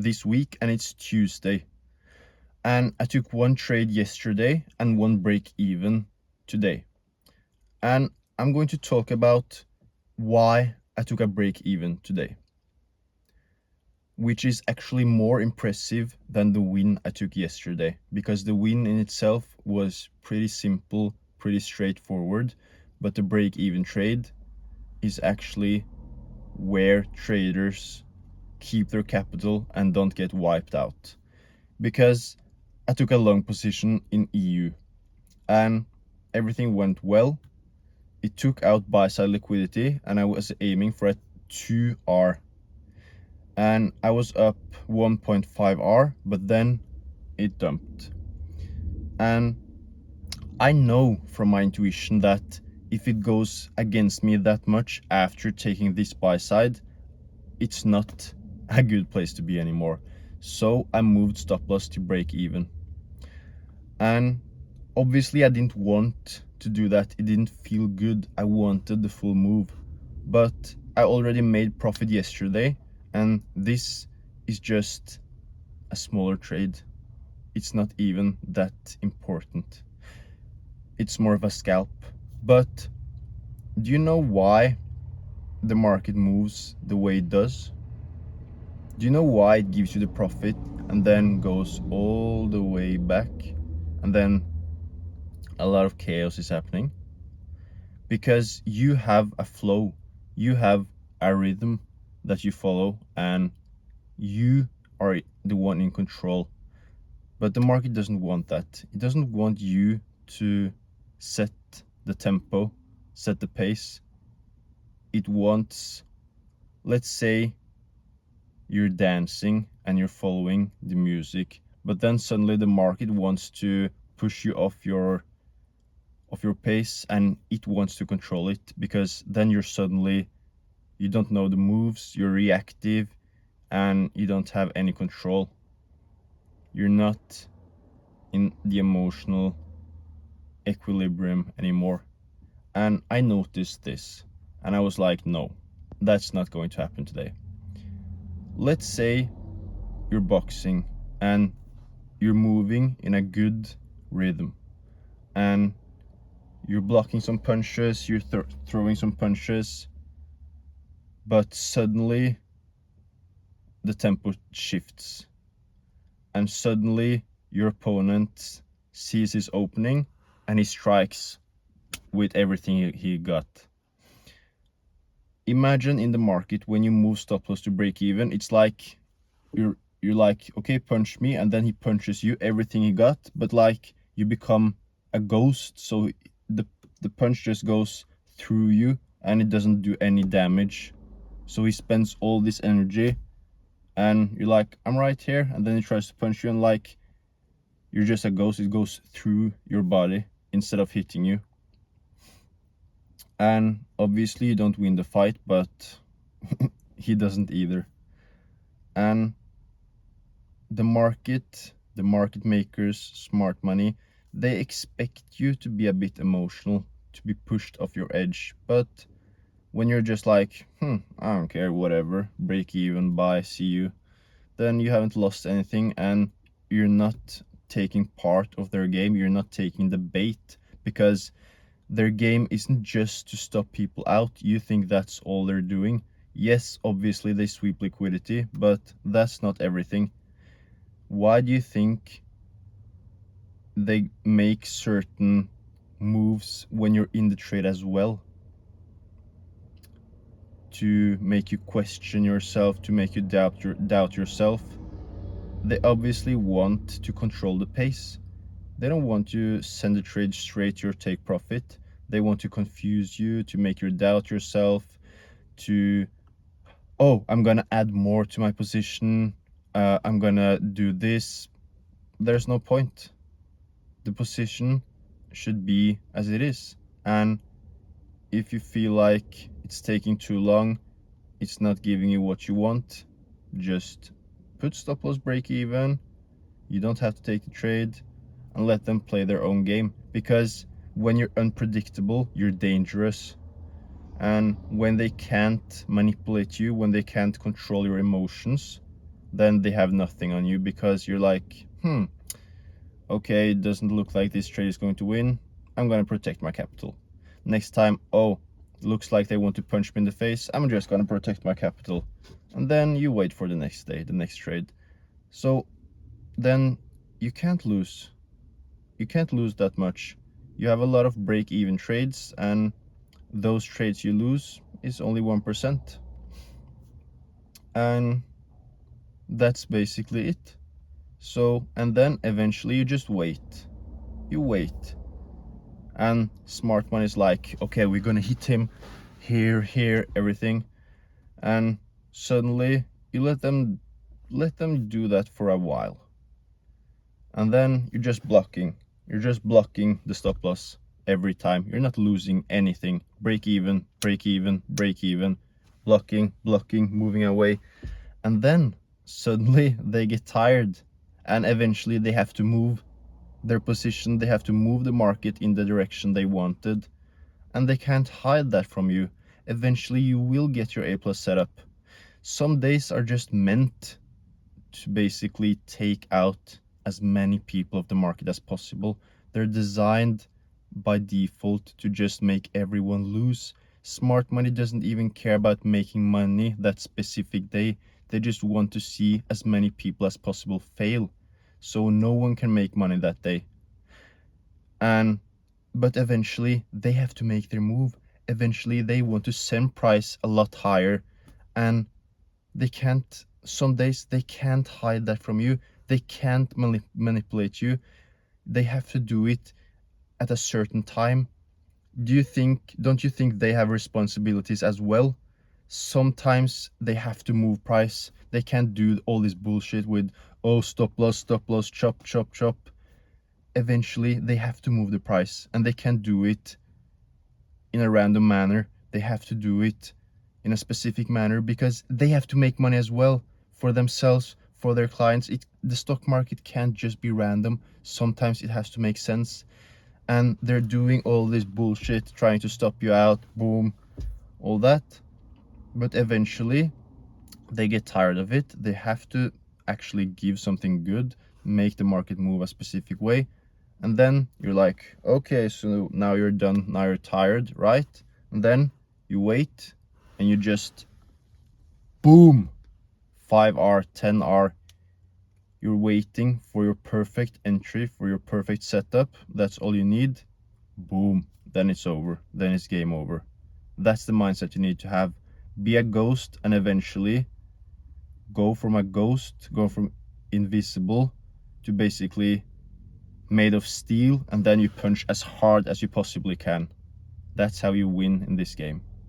this week and it's Tuesday. And I took one trade yesterday and one break even today. And I'm going to talk about why I took a break even today, which is actually more impressive than the win I took yesterday, because the win in itself was pretty simple, pretty straightforward, but the break even trade is actually where traders keep their capital and don't get wiped out. Because I took a long position in EU and everything went well. It took out buy side liquidity and I was aiming for a 2R. And I was up 1.5R, but then it dumped. And I know from my intuition that if it goes against me that much after taking this buy side, it's not a good place to be anymore. So I moved stop loss to break even. And obviously I didn't want to do that. It didn't feel good. I wanted the full move. But I already made profit yesterday, and this is just a smaller trade. It's not even that important. It's more of a scalp. But do you know why the market moves the way it does? Do you know why it gives you the profit and then goes all the way back and then a lot of chaos is happening? Because you have a flow, you have a rhythm that you follow, and you are the one in control. But the market doesn't want that. It doesn't want you to set the tempo, set the pace. It wants, let's say you're dancing and you're following the music, but then suddenly the market wants to push you off your pace and it wants to control it, because then you don't know the moves, you're reactive, and you don't have any control. You're not in the emotional equilibrium anymore. And I noticed this and I was like, no, that's not going to happen today. Let's say you're boxing and you're moving in a good rhythm and you're blocking some punches, you're throwing some punches, but suddenly the tempo shifts and suddenly your opponent sees his opening and he strikes with everything he got. Imagine in the market when you move stop loss to break even, it's like you're like, okay, punch me, and then he punches you everything he got, but like you become a ghost, so the punch just goes through you and it doesn't do any damage. So he spends all this energy and you're like, I'm right here, and then he tries to punch you and like you're just a ghost. It goes through your body instead of hitting you. And obviously you don't win the fight, but he doesn't either. And the market makers, smart money, they expect you to be a bit emotional, to be pushed off your edge. But when you're just like, I don't care, whatever, break even, bye, see you, then you haven't lost anything and you're not taking part of their game. You're not taking the bait, because their game isn't just to stop people out. You think that's all they're doing. Yes, obviously they sweep liquidity, but that's not everything. Why do you think they make certain moves when you're in the trade as well? To make you question yourself, to make you doubt yourself. They obviously want to control the pace. They don't want to send the trade straight to your take profit. They want to confuse you, to make you doubt yourself, to, oh, I'm gonna add more to my position, I'm gonna do this. There's no point. The position should be as it is. And if you feel like it's taking too long, it's not giving you what you want, just put stop loss break even. You don't have to take the trade and let them play their own game, because when you're unpredictable, you're dangerous. And when they can't manipulate you, when they can't control your emotions, then they have nothing on you, because you're like, okay, it doesn't look like this trade is going to win. I'm going to protect my capital. Next time, oh, looks like they want to punch me in the face. I'm just going to protect my capital. And then you wait for the next day, the next trade. So then you can't lose. You can't lose that much. You have a lot of break-even trades, and those trades you lose is only 1%. And that's basically it. So, and then eventually you just wait. You wait. And smart money is like, okay, we're gonna hit him here, everything. And suddenly you let them do that for a while. And then you're just blocking. You're just blocking the stop loss every time. You're not losing anything. Break even, break even, break even. Blocking, blocking, moving away. And then suddenly they get tired, and eventually they have to move their position. They have to move the market in the direction they wanted, and they can't hide that from you. Eventually you will get your A+ setup. Some days are just meant to basically take out as many people of the market as possible. They're designed by default to just make everyone lose. Smart money doesn't even care about making money that specific day. They just want to see as many people as possible fail, so no one can make money that day. But eventually they have to make their move. Eventually they want to send price a lot higher, and they can't. Some days they can't hide that from you. They can't manipulate you. They have to do it at a certain time. Don't you think they have responsibilities as well? Sometimes they have to move price. They can't do all this bullshit with, oh, stop loss, chop, chop, chop. Eventually they have to move the price, and they can't do it in a random manner. They have to do it in a specific manner, because they have to make money as well, for themselves, for their clients. The stock market can't just be random. Sometimes it has to make sense. And they're doing all this bullshit, trying to stop you out, boom, all that. But eventually they get tired of it. They have to actually give something good, make the market move a specific way. And then you're like, okay, so now you're done, now you're tired, right? And then you wait, and you just, boom, 5R, 10R. You're waiting for your perfect entry, for your perfect setup. That's all you need. Boom, then it's over. Then it's game over. That's the mindset you need to have. Be a ghost, and eventually go from invisible to basically made of steel, and then you punch as hard as you possibly can. That's how you win in this game.